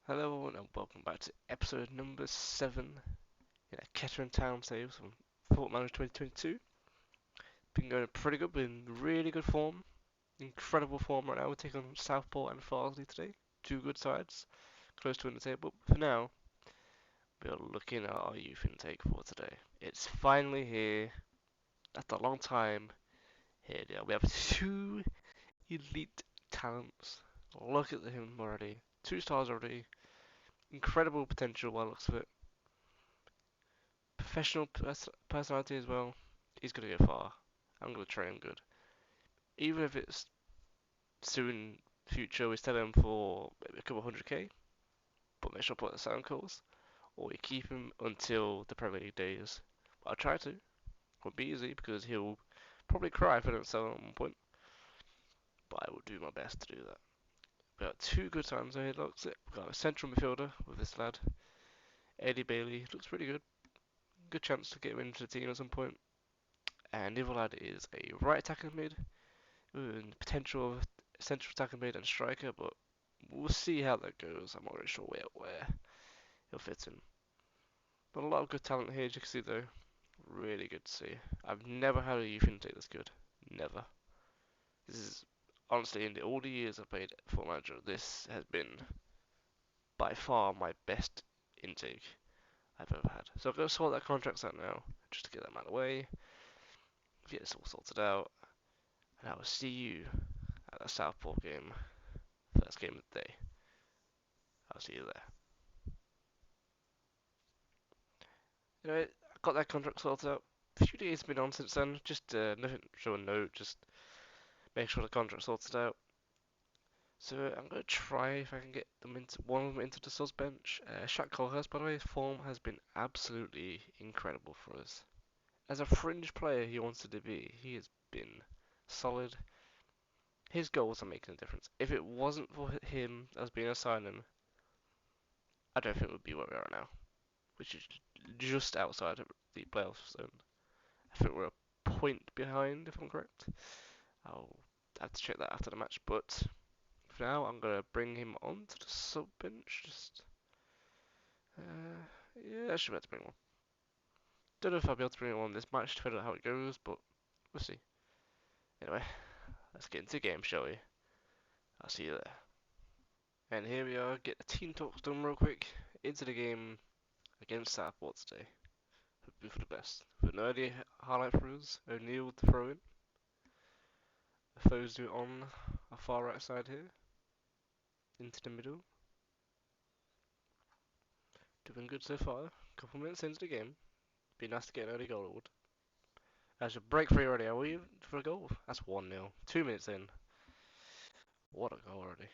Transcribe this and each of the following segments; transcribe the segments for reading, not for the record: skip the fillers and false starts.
Hello everyone and welcome back to episode number 7 in a Kettering Town saves from Football Manager 2022. Been going pretty good, been really good form, incredible form right now. We're taking on Southport and Farsley today. Two good sides, close to win the table. But for now, we are looking at our youth intake for today. It's finally here, after a long time. Here they are. We have two elite talents. Look at him already. 2 stars already. Incredible potential by the looks of it. Professional personality as well. He's gonna go far. I'm gonna train him good. Even if it's soon future, we sell him for maybe a couple 100k, but make sure to put the sound calls, or we keep him until the Premier League days. I'll try to. Won't be easy because he'll probably cry if I don't sell him at one point, but I will do my best to do that. We got two good times here, looks it. We've got a central midfielder with this lad, Eddie Bailey. Looks pretty good. Good chance to get him into the team at some point. And the other lad is a right attacking mid with potential of central attacking mid and striker, but we'll see how that goes. I'm not really sure where he'll fit in. But a lot of good talent here, as you can see though. Really good to see. I've never had a youth intake this good. Never. This is honestly in all the years I've played Football Manager, this has been by far my best intake I've ever had. So I'm going to sort that contracts out now, just to get that out of the way, get this all sorted out, and I will see you at the Southport game, first game of the day. I'll see you there. Anyway, I got that contract sorted out. A few days have been on since then, just nothing to show a note, just make sure the contract's sorted out. So I'm going to try if I can get them into one of them into the subs bench. Shaq Colhurst, by the way, his form has been absolutely incredible for us. As a fringe player he wanted to be, he has been solid. His goals are making a difference. If it wasn't for him as being a signing, I don't think we'd be where we are now, which is just outside of the playoff zone. I think we're a point behind, if I'm correct. I'll have to check that after the match, but for now, I'm gonna bring him onto the sub bench. Yeah, I should be able to bring him on. Don't know if I'll be able to bring him on this match, depending on how it goes, but we'll see. Anyway, let's get into the game, shall we? I'll see you there. And here we are, get the team talks done real quick. Into the game against Southport today. Hoping for the best. With an early highlight for us, O'Neill with the throw in. Fosu on our far right side here. Into the middle. Doing good so far. Couple minutes into the game. Be nice to get an early goal, it would. That's a break free already, are we? For a goal? That's 1-0. 2 minutes in. What a goal already.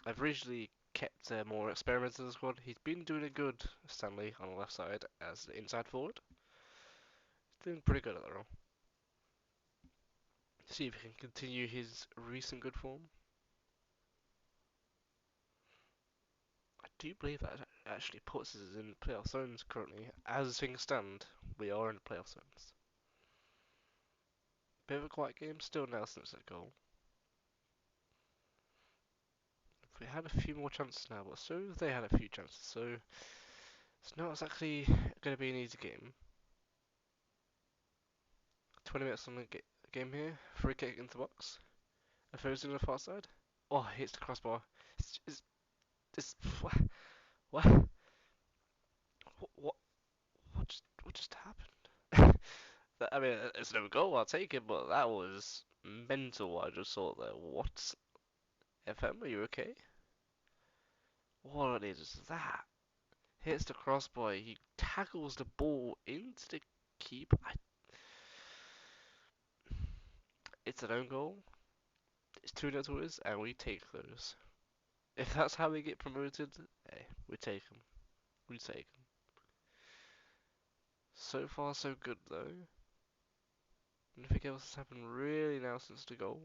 I've recently kept more experiments in the squad. He's been doing it good, Stanley, on the left side as the inside forward. He's doing pretty good at that role. See if he can continue his recent good form. I do believe that actually puts us in playoff zones currently. As things stand, we are in the playoff zones. Bit of a quiet game still now since that goal. We had a few more chances now, but so have they had a few chances, so it's not exactly going to be an easy game. 20 minutes on the game here, free kick into the box. A Fosu on the far side. Oh, hits the crossbar. It's what? What? What just happened? I mean, it's no goal, I'll take it, but that was mental what I just saw there. What? FM, are you okay? What is that? Hits the crossbar, he tackles the ball into the keeper. It's an own goal. It's 2-0 to us, and we take those. If that's how we get promoted, hey, we take them. We take them. So far, so good, though. Nothing else has happened really now since the goal.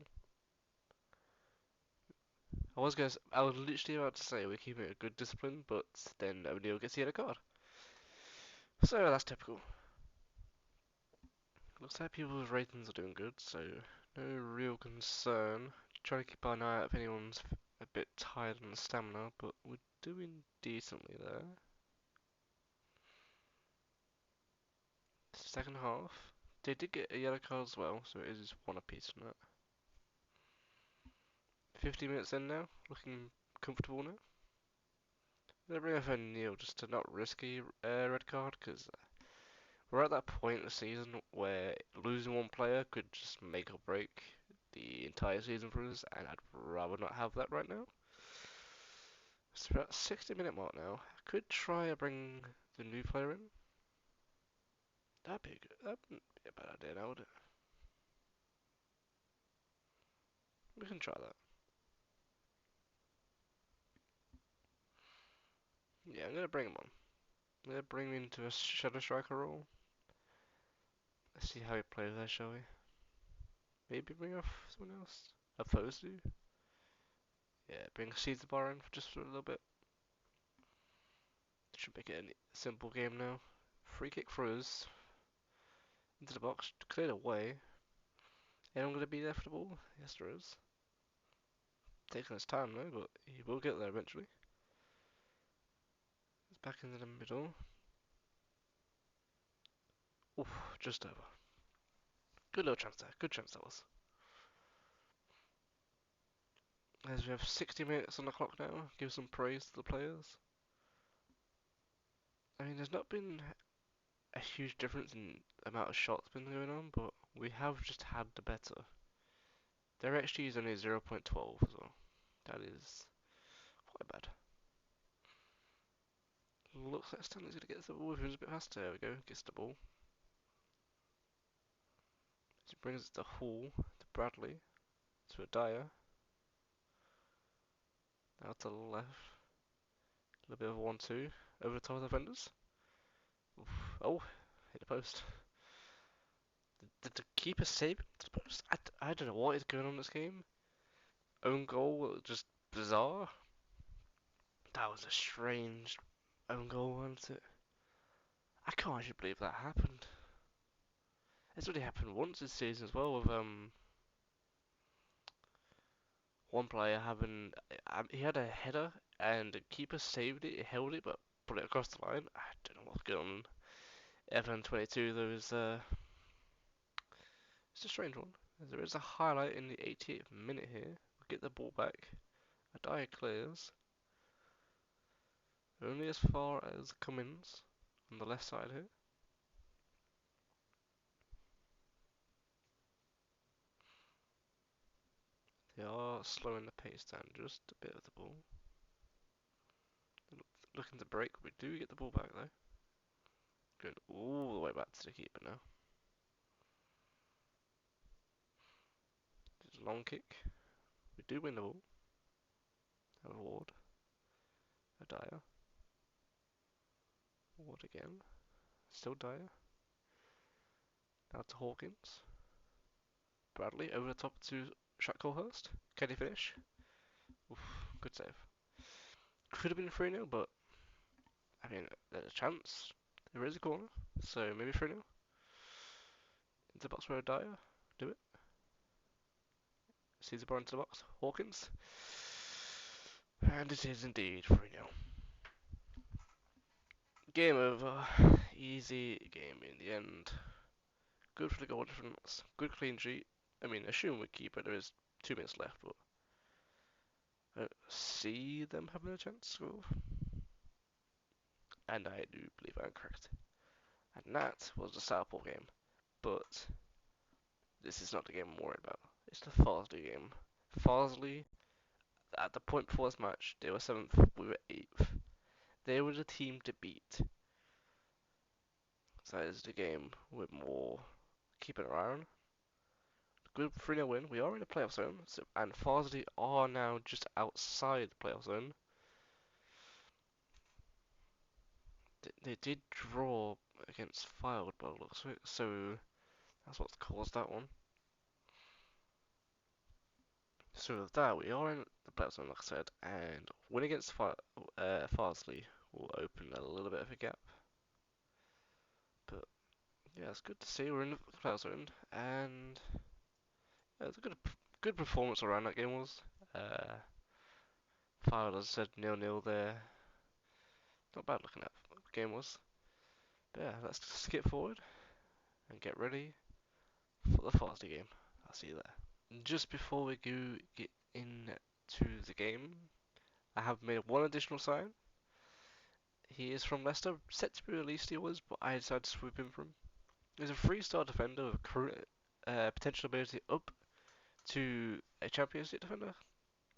I was literally about to say we're keeping a good discipline, but then O'Neill gets the yellow card. So that's typical. Looks like people's ratings are doing good, so no real concern. Trying to keep an eye out if anyone's a bit tired on the stamina, but we're doing decently there. Second half, they did get a yellow card as well, so it is one apiece on that. 50 minutes in now, looking comfortable now. I'm gonna bring up Neil just to not risk a red card, because we're at that point in the season where losing one player could just make or break the entire season for us, and I'd rather not have that right now. It's about 60-minute mark now. I could try and bring the new player in. That'd be good. That wouldn't be a bad idea now, would it? We can try that. Yeah, I'm gonna bring him on. I'm gonna bring him into a shadow striker role. Let's see how he plays there, shall we? Maybe bring off someone else. Opposed to? Yeah, bring Caesar Bar in for just for a little bit. Should make it a simple game now. Free kick for us. Into the box, cleared away. Anyone gonna be there for the ball? Yes, there is. Taking his time though, but he will get there eventually. It's back into the middle. Oof, just over. Good little chance there. Good chance that was. As we have 60 minutes on the clock now, give some praise to the players. I mean, there's not been a huge difference in the amount of shots been going on, but we have just had the better. Their XG is only 0.12 as well. That is quite bad. Looks like Stanley's going to get the ball with him a bit faster. There we go, gets the ball. He brings it to Hall, to Bradley, to Dyer. Now to the left. A little bit of a 1-2 over the top of the defenders. Oof. Oh, hit the post. Did the keeper save the post? I don't know what is going on in this game. Own goal, just bizarre. That was a strange own goal, wasn't it? I can't actually believe that happened. It's already happened once this season as well with one player having he had a header and the keeper saved it, he held it but put it across the line. I don't know what's going on. Everton 22 though is it's a strange one. There is a highlight in the 88th minute here. We'll get the ball back. Dyer clears. Only as far as Cummins on the left side here. They are slowing the pace down just a bit of the ball. Looking to break. We do get the ball back though. Going all the way back to the keeper now. Just a long kick. We do win the ball. A Ward. A Dyer. Ward again. Still Dyer. Now to Hawkins. Bradley over the top to Shackholhurst. Can he finish? Oof, good save. Could have been 3-0, but I mean, there's a chance. There is a corner, so maybe 3-0. Into the box for a Dyer. Do it. Caesar Bar into the box. Hawkins. And it is indeed 3-0. Game over. Easy game in the end. Good for the goal difference. Good clean sheet. I mean, assuming we keep it, there is 2 minutes left, but I don't see them having a chance to score. And I do believe I'm correct. And that was the Southport game. But this is not the game I'm worried about. It's the Farsley game. Farsley, at the point before this match, they were 7th, we were 8th. They were the team to beat. So that is the game with more keeping an eye on. Good 3-0 win. We are in the playoff zone, so, and Farsley are now just outside the playoff zone. They did draw against Fylde by the looks of it, so that's what's caused that one. So with that, we are in the playoff zone, like I said, and win against Farsley will open a little bit of a gap. But yeah, it's good to see we're in the playoff zone, and yeah, it's a good performance around that game was. File as I said 0-0 there. Not bad looking at what the game was. But yeah, let's skip forward and get ready for the Farsley game. I'll see you there. Just before we go get into the game, I have made one additional sign. He is from Leicester, set to be released he was, but I decided to swoop him from. He's a 3-star defender with current potential ability up to a Champions League defender,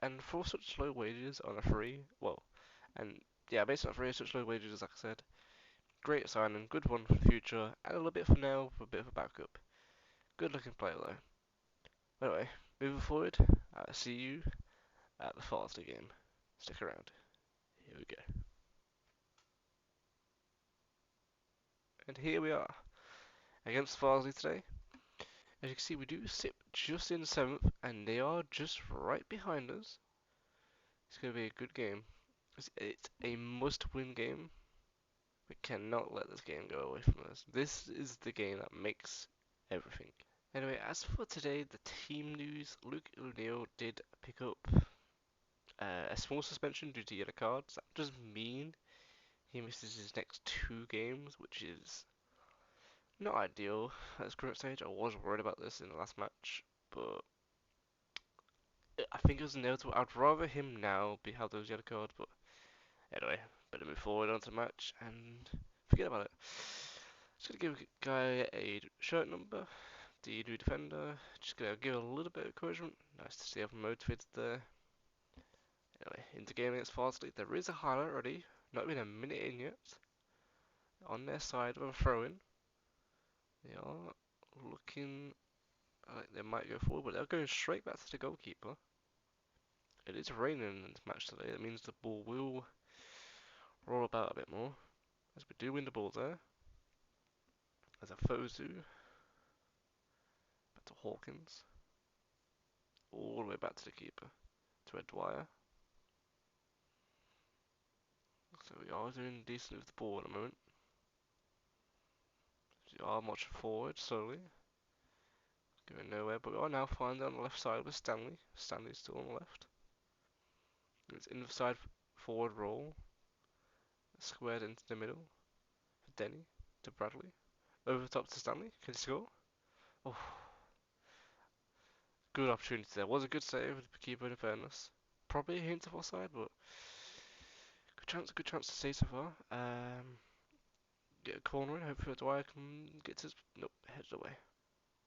and for such low wages on a free, well, and yeah, based on a free, such low wages, like I said, great signing, good one for the future, and a little bit for now, for a bit of a backup. Good looking player though. Anyway, moving forward, I'll see you at the Farsley game. Stick around. Here we go. And here we are, against Farsley today. As you can see, we do sit just in 7th, and they are just right behind us. It's going to be a good game. It's a must-win game. We cannot let this game go away from us. This is the game that makes everything. Anyway, as for today, the team news, Luke O'Neill did pick up a small suspension due to yellow cards. That does mean he misses his next 2 games, which is not ideal at this current stage. I was worried about this in the last match, but I think it was inevitable. I'd rather him now have those yellow cards, but anyway, better move forward onto the match and forget about it. Just gonna give a guy a shirt number, the new defender. Just gonna give a little bit of encouragement. Nice to see everyone motivated there. Anyway, into game against Farsley. There is a highlight already, not even a minute in yet. On their side of a throw-in. They are looking like they might go forward, but they're going straight back to the goalkeeper. It is raining in this match today. That means the ball will roll about a bit more. As we do win the ball there. As a Fosu. Back to Hawkins. All the way back to the keeper. To Ed Dwyer. So we are doing decent with the ball at the moment. We are marching forward slowly. Going nowhere, but we are now finding on the left side with Stanley. Stanley's still on the left. It's inside forward roll. Squared into the middle. For Denny. To Bradley. Over the top to Stanley. Can he score? Oh, good opportunity there. Was a good save with the keeper in fairness. Probably a hint of offside, but good chance to see so far. Get a corner in, hopefully Dwyer can get his nope, headed away.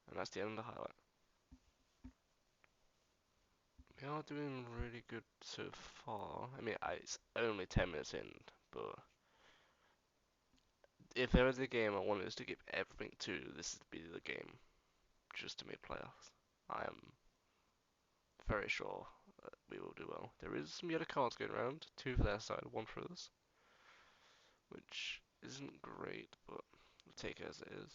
And that's the end of the highlight. We are doing really good so far. I mean, it's only 10 minutes in, but if there was a game I wanted us to give everything to, this would be the game just to make playoffs. I am very sure that we will do well. There is some yellow cards going around, 2 for their side, 1 for us, which isn't great, but we'll take it as it is.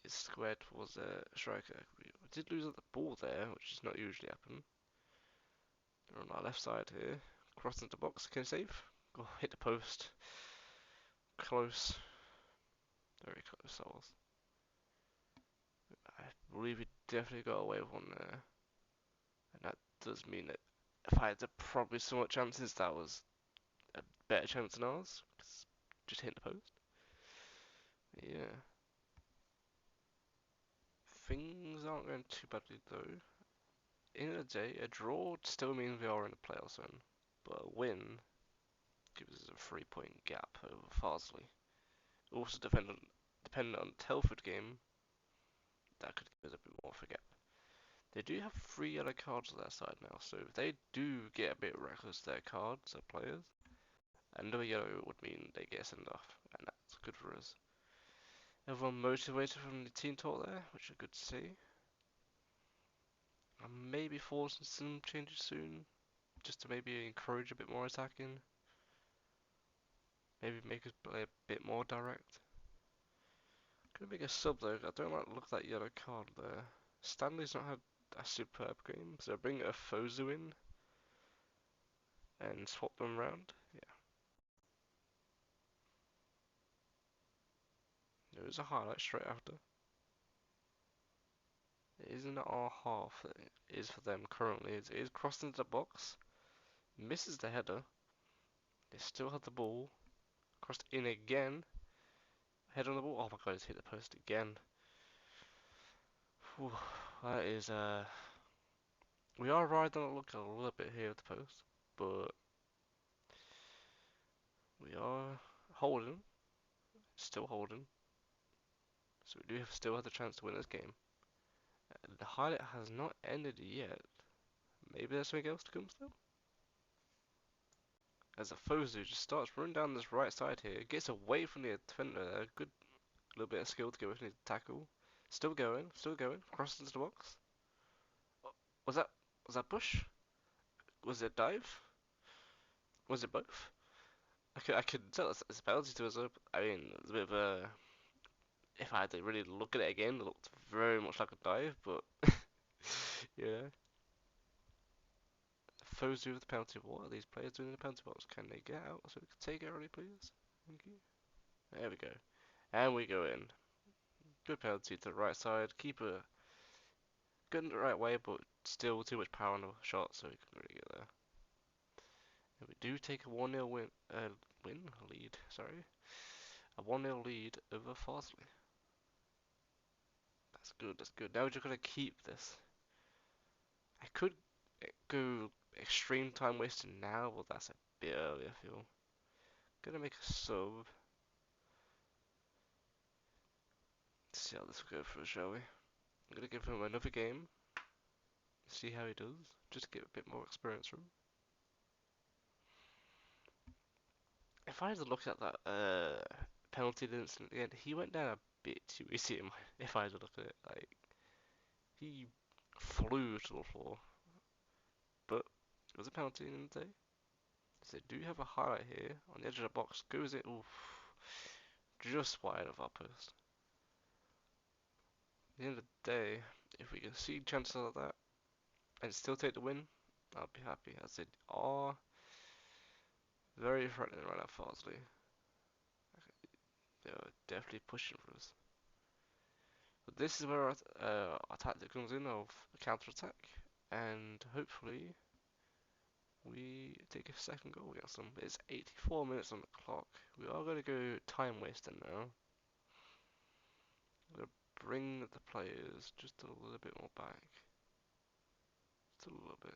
It's squared towards the striker. We did lose at the ball there, which does not usually happen. They're on our left side here. Crossing the box, can save. Oh, hit the post. Close. Very close, souls. I believe we definitely got away with one there. And that does mean that if I had to probably somewhat chances, that was a better chance than ours. Just hit the post. Yeah. Things aren't going too badly though. In a day, a draw still means we are in the playoff zone. But a win gives us a 3-point gap over Farsley. Also dependent on the Telford game, that could give us a bit more of a gap. They do have 3 yellow cards on their side now, so if they do get a bit reckless with their cards, their players, another yellow would mean they get sent off, and that's good for us. Everyone motivated from the team talk there, which is good to see. I may be forcing some changes soon, just to maybe encourage a bit more attacking. Maybe make us play a bit more direct. Gonna make a sub though, I don't like the look of that yellow card there. Stanley's not had a superb game, so bring a Fozu in and swap them around. Yeah. There is a highlight straight after. It isn't our half that it is for them currently. It is crossed into the box, misses the header. They still have the ball. Crossed in again. Head on the ball. Oh my god, it's hit the post again. Whew, that is we are riding on the look a little bit here at the post, but we are holding, still holding. So we do still have the chance to win this game. The highlight has not ended yet. Maybe there's something else to come still. As a Fozu just starts running down this right side here, gets away from the defender there. Good little bit of skill to go with the tackle. Still going, crosses into the box. Oh, was that Bush? Was it dive? Was it both? I could tell it's a penalty to us up. I mean, it's a bit of a. If I had to really look at it again, it looked very much like a dive, but yeah. Fozu with the penalty. What are these players doing in the penalty box? Can they get out so we can take it early, please? Thank you. There we go. And we go in. Good penalty to the right side. Keeper good in the right way, but still too much power on the shot, so he couldn't really get there. And we do take a 1-0 lead, sorry. A 1-0 lead over Farsley. That's good, that's good. Now we're just gonna keep this. I could go extreme time wasting now, but that's a bit early, I feel. Gonna make a sub. See how this will go for us, shall we? I'm gonna give him another game. See how he does. Just to get a bit more experience from him. If I had to look at that penalty incident again, he went down a bit too easy. If I had to look at it, like he flew to the floor, but it was a penalty in the day. So they do have a highlight here on the edge of the box. Goes it? Oof, just wide of our post. At the end of the day, if we can see chances like that and still take the win, I'll be happy. As they are very threatening right now, Farsley. They're definitely pushing for us. But this is where our tactic comes in of counter attack, and hopefully we take a second goal against them. It's 84 minutes on the clock. We are going to go time wasting now. I'm going to bring the players just a little bit more back. Just a little bit.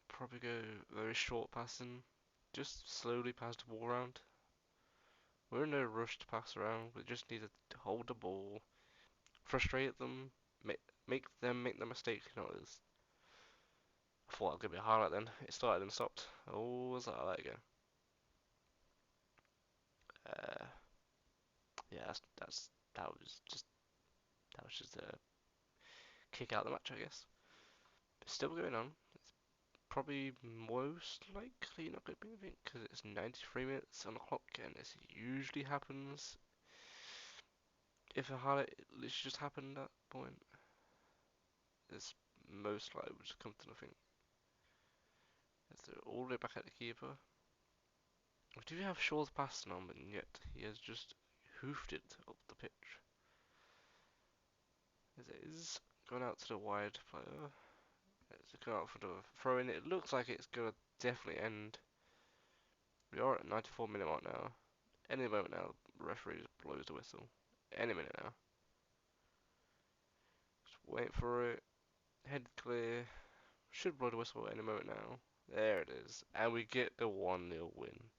Probably go very short passing. Just slowly pass the ball around. We're in no rush to pass around. We just need to hold the ball, frustrate them, make them make the mistake. You know, I thought it was gonna be a highlight then. It started and stopped. Oh, was that a highlight again? Uh, yeah, that was just a kick out of the match, I guess. It's still going on. Probably most likely not going to be anything because it's 93 minutes on the clock, and this usually happens if a highlight literally just happened at that point. It's most likely will just come to nothing. As they're all the way back at the keeper. We do have Shaw's passing on, but yet he has just hoofed it up the pitch. As it is going out to the wide player. It's going out for the throw in. It looks like it's going to definitely end. We are at 94-minute mark now. Any moment now, the referee just blows the whistle. Any minute now. Just wait for it. Head clear. Should blow the whistle any moment now. There it is. And we get the 1-0 win.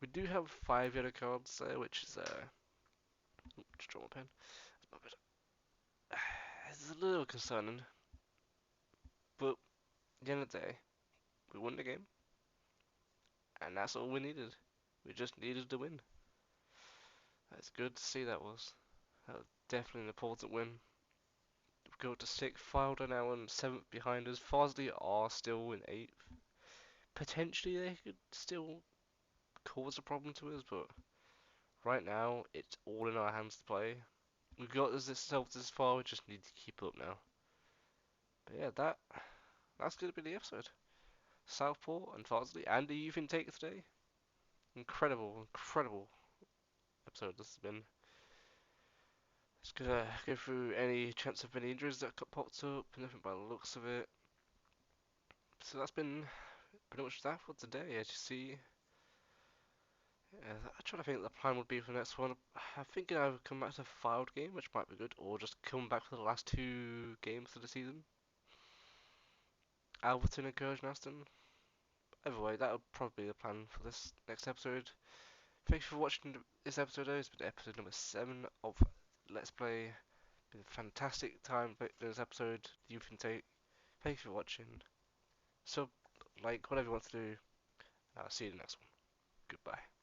We do have 5 yellow cards there, which is just draw my pen. It's a little concerning. But at the end of the day, we won the game. And that's all we needed. We just needed to win. That's good to see that was. That was definitely an important win. We go to 6th, Wilder now in 7th behind us. Farsley are still in 8th. Potentially they could still cause a problem to us, but right now it's all in our hands to play. We've got ourselves this far, we just need to keep up now. But yeah, that's going to be the episode. Southport and Farsley and the youth intake today. Incredible, incredible episode this has been. Just gonna go through any chance of any injuries that got popped up, nothing by the looks of it. So that's been pretty much that for today. As you see, I'm trying to think what the plan would be for the next one. I'm thinking I would come back to a filed game, which might be good, or just come back for the last two games of the season. Alberton and Courage and Aston. Either way, that would probably be the plan for this next episode. Thanks for watching this episode. It's been episode number 7 of Let's Play. Been a fantastic time doing this episode. You can take. Thanks for watching. So, like, whatever you want to do. I'll see you in the next one. Goodbye.